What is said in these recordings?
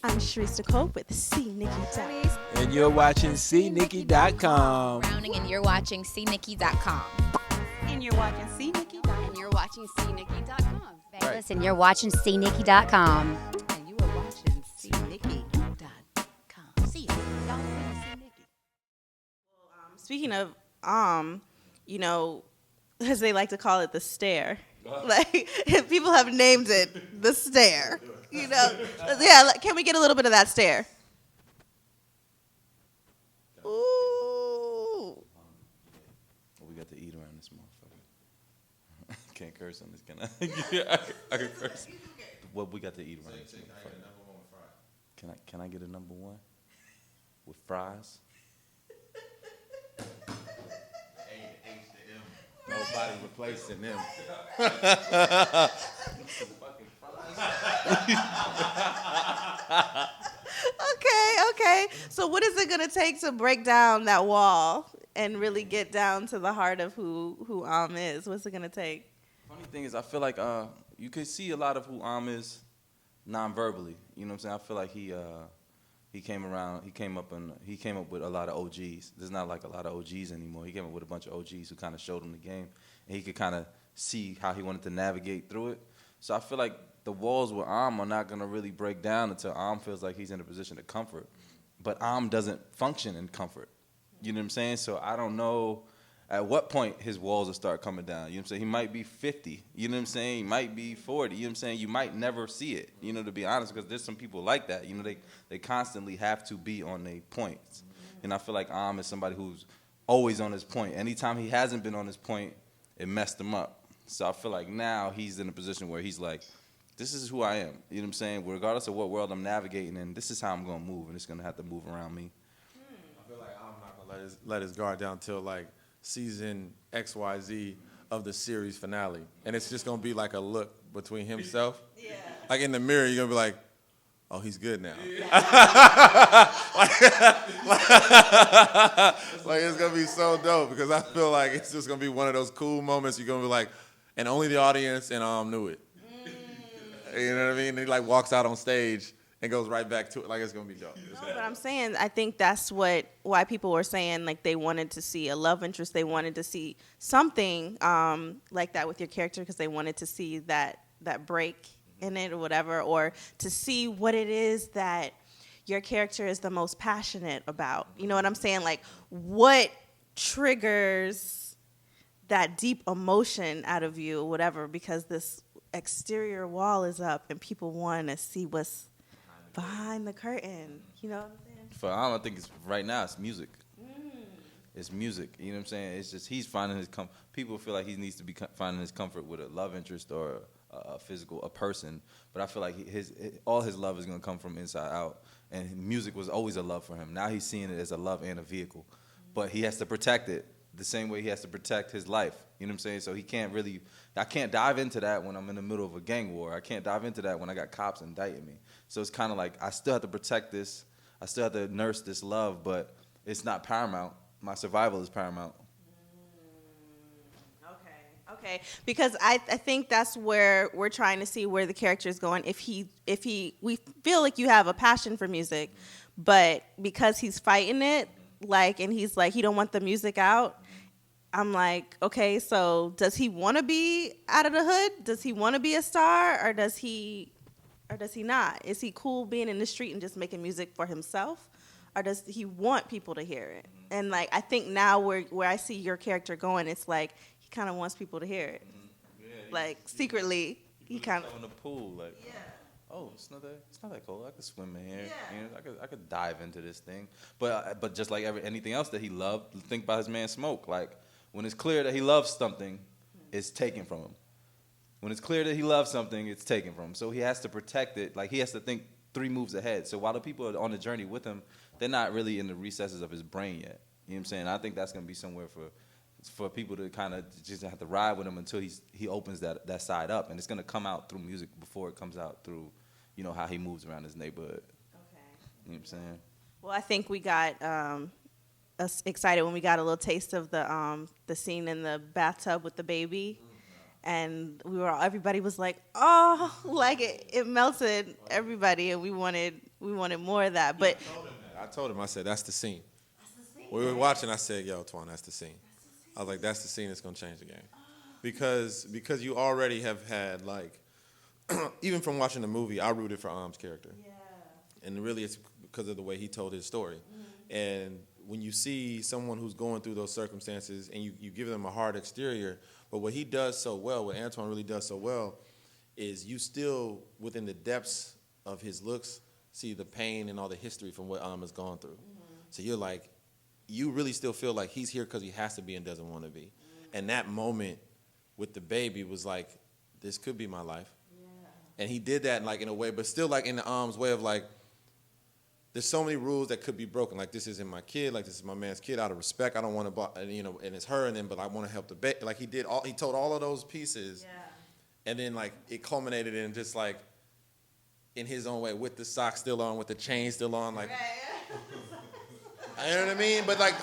I'm Cherise Nicole with CNikky. And you're watching CNikky.com. Browning, and you're watching CNikky.com. And you're watching CNikky.com. And you're watching CNikky.com. Vegas, and you're watching CNikky.com. And you are watching CNikky.com. See ya. Y'all see CNikky. Speaking of, as they like to call it, the stare. Like, people have named it the stare. Yeah, can we get a little bit of that stare? Ooh. We got to eat around this motherfucker. Can't curse on this, can I? Yeah, I can curse. What we got to eat around this motherfucker? Can I get a number one with fries? Nobody replacing them. Okay. So what is it gonna take to break down that wall and really get down to the heart of who is? What's it gonna take? Funny thing is, I feel like you can see a lot of who is non-verbally. You know what I'm saying? I feel like he came up with a lot of OGs. There's not like a lot of OGs anymore. He came up with a bunch of OGs who kind of showed him the game, and he could kind of see how he wanted to navigate through it. So I feel like the walls with are not gonna really break down until feels like he's in a position of comfort. But doesn't function in comfort. You know what I'm saying? So I don't know at what point his walls will start coming down. You know what I'm saying? He might be 50. You know what I'm saying? He might be 40. You know what I'm saying? You might never see it, to be honest, because there's some people like that. They constantly have to be on their points. And I feel like is somebody who's always on his point. Anytime he hasn't been on his point, it messed him up. So I feel like now he's in a position where he's like, this is who I am. You know what I'm saying? Regardless of what world I'm navigating in, this is how I'm going to move, and it's going to have to move around me. I feel like I'm not going to let his guard down until, like, season XYZ of the series finale. And it's just going to be like a look between himself. Yeah. Like, in the mirror, you're going to be like, oh, he's good now. Yeah. like, it's going to be so dope because I feel like it's just going to be one of those cool moments you're going to be like, and only the audience and knew it. You know what I mean? And he like walks out on stage and goes right back to it. Like, it's gonna be dope. No, but I'm saying I think that's why people were saying like they wanted to see a love interest. They wanted to see something like that with your character because they wanted to see that break in it or whatever, or to see what it is that your character is the most passionate about. You know what I'm saying? Like, what triggers that deep emotion out of you or whatever, because this exterior wall is up and people want to see what's behind the curtain. You know what I'm saying? For I think it's right now it's music. It's music. You know what I'm saying? It's just he's finding his people feel like he needs to be finding his comfort with a love interest or a person. But I feel like all his love is going to come from inside out. And music was always a love for him. Now he's seeing it as a love and a vehicle. But he has to protect it the same way he has to protect his life. You know what I'm saying? So I can't dive into that when I'm in the middle of a gang war. I can't dive into that when I got cops indicting me. So it's kind of like I still have to protect this. I still have to nurse this love, but it's not paramount. My survival is paramount. Okay. Because I think that's where we're trying to see where the character is going. We feel like you have a passion for music, but because he's fighting it, and he's like, he don't want the music out. I'm like, okay, so does he want to be out of the hood? Does he want to be a star, or does he not? Is he cool being in the street and just making music for himself, or does he want people to hear it? And like, I think now where I see your character going, it's like he kind of wants people to hear it. Yeah, like secretly, he kind of in the pool, like, yeah. Oh, it's not that cold. I could swim in here. Yeah. I could dive into this thing. But just like anything else that he loved, think about his man Smoke. Like, when it's clear that he loves something, it's taken from him. When it's clear that he loves something, it's taken from him. So he has to protect it. Like, he has to think 3 moves ahead. So while the people are on the journey with him, they're not really in the recesses of his brain yet. You know what I'm saying? I think that's going to be somewhere for people to kind of just have to ride with him until he opens that side up. And it's going to come out through music before it comes out through, how he moves around his neighborhood. Okay. You know what I'm saying? Well, I think we got us excited when we got a little taste of the scene in the bathtub with the baby. and everybody was like, oh, like it melted everybody, and we wanted more of that. But I told him, I said, that's the scene. We were watching, I said, yo, Antoine, that's the scene. I was like, that's the scene that's going to change the game. Because you already have had, like, even from watching the movie, I rooted for Am's character. Yeah. And really it's because of the way he told his story. Mm-hmm. And when you see someone who's going through those circumstances and you give them a hard exterior, but what he does so well, what Antoine really does so well, is you still, within the depths of his looks, see the pain and all the history from what Am has gone through. Mm-hmm. So you're like, you really still feel like he's here because he has to be and doesn't want to be. Mm-hmm. And that moment with the baby was like, this could be my life. Yeah. And he did that like in a way, but still like in the Am's way of like, there's so many rules that could be broken. Like, this isn't my kid. Like, this is my man's kid. Out of respect, I don't want to, and it's her, and then, but I want to help the baby. Like, he told all of those pieces. Yeah. And then, like, it culminated in just, like, in his own way, with the socks still on, with the chain still on, like, you know what I mean? But, like,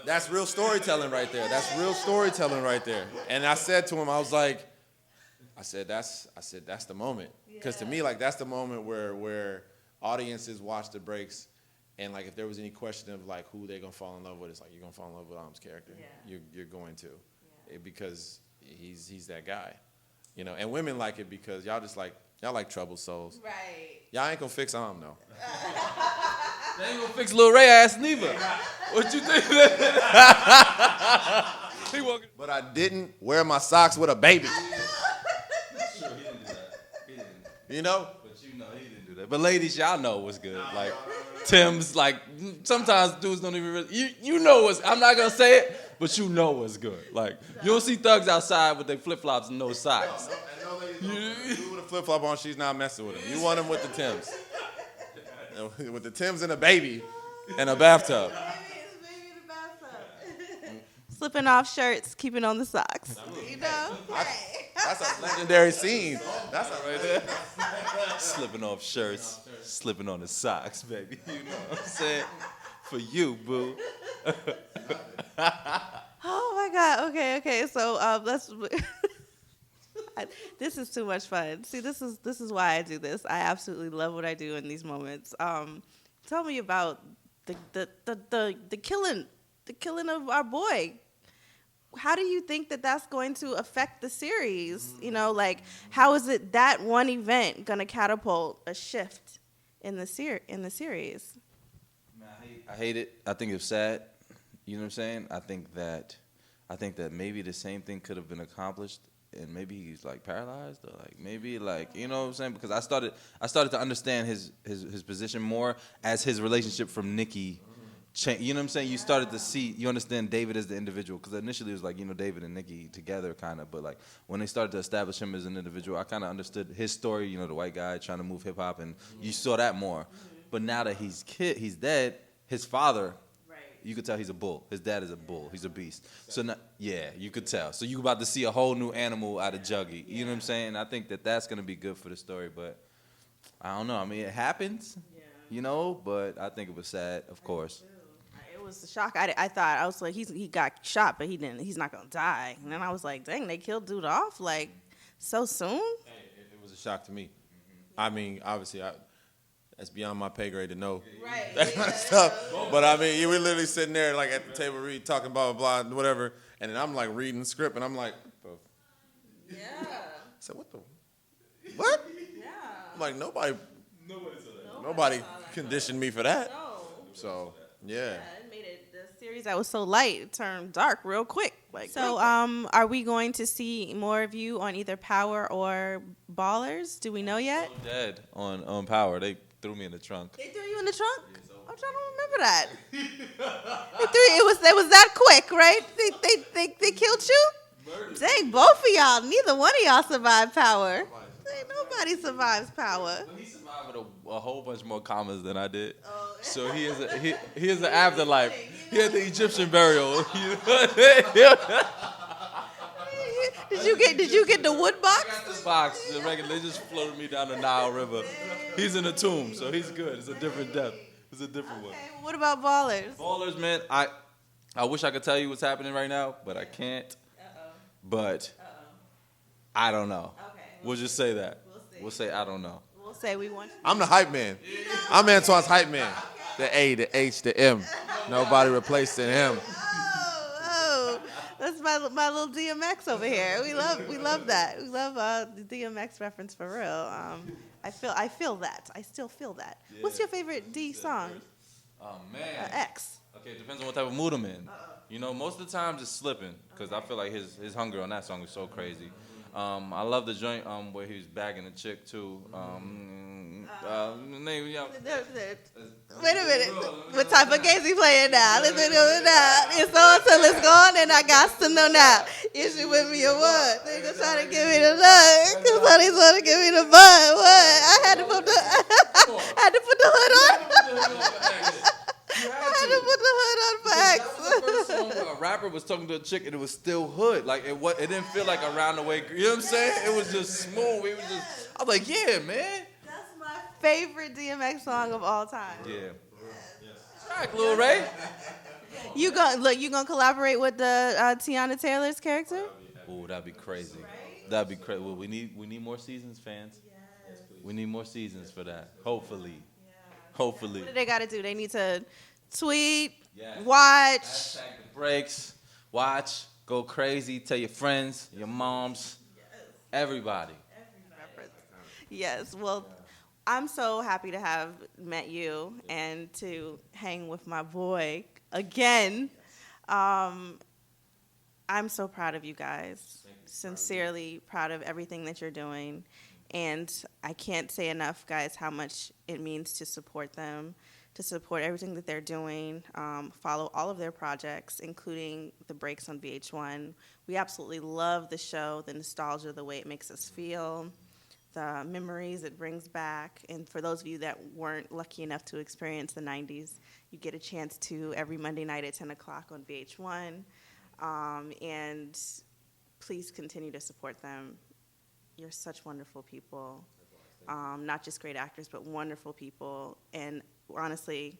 that's real storytelling right there. That's real storytelling right there. And I said to him, I was like, that's the moment. Because to me, like, that's the moment where audiences watch the breaks, and like if there was any question of like who they're gonna fall in love with, it's like you're gonna fall in love with Am's character. Yeah. You're going to, because he's that guy, And women like it because y'all like troubled souls. Right. Y'all ain't gonna fix Am though. They ain't gonna fix Lil Ray ass neither. What you think? But I didn't wear my socks with a baby. Sure, he didn't do that. He didn't. You know. He didn't do that. But ladies, y'all know what's good. Like Tim's, like sometimes dudes don't even really. You know what's. I'm not gonna say it, but you know what's good. Like you don't see thugs outside with their flip flops and no socks. No ladies do with a flip flop on. She's not messing with him. You want him with the Tims. With the Tims and a baby and a bathtub. Slipping off shirts, keeping on the socks. That's a legendary scene. That's right there. Slipping off shirts, slipping on the socks, baby. You know what I'm saying? For you, boo. Oh my God. Okay. So let's. This is too much fun. See, this is why I do this. I absolutely love what I do in these moments. Tell me about the killing of our boy. How do you think that that's going to affect the series? Like how is it that one event going to catapult a shift in the series? Man, I hate it. I think it's sad. You know what I'm saying? I think that maybe the same thing could have been accomplished, and maybe he's like paralyzed, or like maybe like you know what I'm saying? Because I started to understand his position more as his relationship from Nicki. You know what I'm saying? You started to see, you understand David as the individual, because initially it was like, David and Nicki together kind of, but like when they started to establish him as an individual, I kind of understood his story, the white guy trying to move hip hop, and you saw that more. Mm-hmm. But now that he's dead, his father, you could tell he's a bull. His dad is a bull. He's a beast. So now, you could tell. So you about to see a whole new animal out of Juggy. You know what I'm saying? I think that's going to be good for the story, but I don't know. I mean, it happens, but I think it was sad, of course. It was a shock. I was like, he got shot, but he's not gonna die. And then I was like, dang, they killed dude off like so soon. It was a shock to me. I mean, obviously, that's beyond my pay grade to know that kind of stuff. But I mean, you were literally sitting there like at the table, talking blah blah blah, whatever, and then I'm like reading the script, and I'm like, I said, what? Yeah. I'm like nobody conditioned me for that. No. So yeah. The series that was so light turned dark real quick. So, are we going to see more of you on either Power or Ballers? Do we know yet? I'm dead on Power. They threw me in the trunk. They threw you in the trunk? I'm trying to remember that. It was that quick, right? They killed you? Murdered. Dang, both of y'all. Neither one of y'all survived Power. Ain't nobody survives Power. But he survived with a whole bunch more commas than I did. Oh. So he has an afterlife. He had the Egyptian burial. Did you get the wood box? I got the box. They just floated me down the Nile River. He's in a tomb, so he's good. It's a different death. It's a different one. Well, what about Ballers? Ballers, man. I wish I could tell you what's happening right now, but I can't. But I don't know. Okay. We'll just say that. We'll see. We'll say I don't know. We'll say we want you. I'm the hype man. I'm Antoine's hype man. The A, the H, the M. Nobody replacing him. Oh, that's my little DMX over here. We love that. We love the DMX reference for real. I feel that. I still feel that. Yeah. What's your favorite D song? Oh man. X. Okay, it depends on what type of mood I'm in. You know, most of the time just slipping, because I feel like his hunger on that song is so crazy. I love the joint where he was bagging the chick too. Name, yeah. Wait a minute. What type of games he playing now? Listen to it now. It's on till it's gone, and I got to know now. Is you with me or what? They just trying to give me the look. Somebody's trying to give me the butt. What? I had to put the hood on. I had to put the hood on for That X. was the first song where a rapper was talking to a chick and it was still hood. Like it didn't feel like around the way. You know what I'm saying? It was just smooth. I was like, yeah, man. That's my favorite DMX song of all time. Yeah. Track, Lil Ray. You gonna collaborate with the Tiana Taylor's character? Ooh, that'd be crazy. That'd be crazy. Well, we need more seasons, fans. We need more seasons for that. Hopefully. Hopefully. What do they got to do? They need to tweet, Yes. watch. Hashtag the breaks. Watch. Go crazy. Tell your friends, your moms, everybody. Yes. Well, I'm so happy to have met you and to hang with my boy again. I'm so proud of you guys. Sincerely proud of everything that you're doing. And I can't say enough, guys, how much it means to support them, to support everything that they're doing, follow all of their projects, including the breaks on VH1. We absolutely love the show, the nostalgia, the way it makes us feel, the memories it brings back. And for those of you that weren't lucky enough to experience the 90s, you get a chance to every Monday night at 10 o'clock on VH1. And please continue to support them. You're such wonderful people, not just great actors, but wonderful people. And honestly,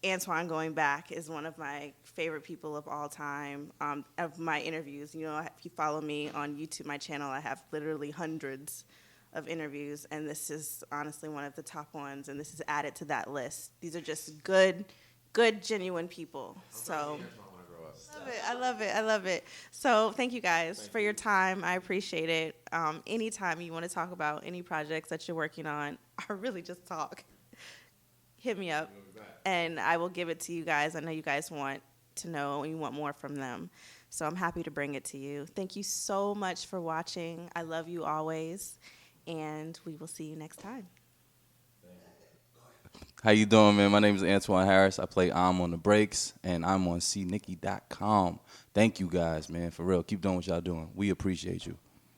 Antoine, going back, is one of my favorite people of all time. Of my interviews, you know, if you follow me on YouTube, my channel, I have literally hundreds of interviews, and this is honestly one of the top ones, and this is added to that list. These are just good, genuine people. So. I love it. So thank you guys for your time. I appreciate it. Anytime you want to talk about any projects that you're working on, or really just talk, hit me up, and I will give it to you guys. I know you guys want to know and you want more from them, so I'm happy to bring it to you. Thank you so much for watching. I love you always, and we will see you next time. How you doing, man? My name is Antoine Harris. I play on the breaks, and I'm on CNikky.com. Thank you guys, man, for real. Keep doing what y'all doing. We appreciate you.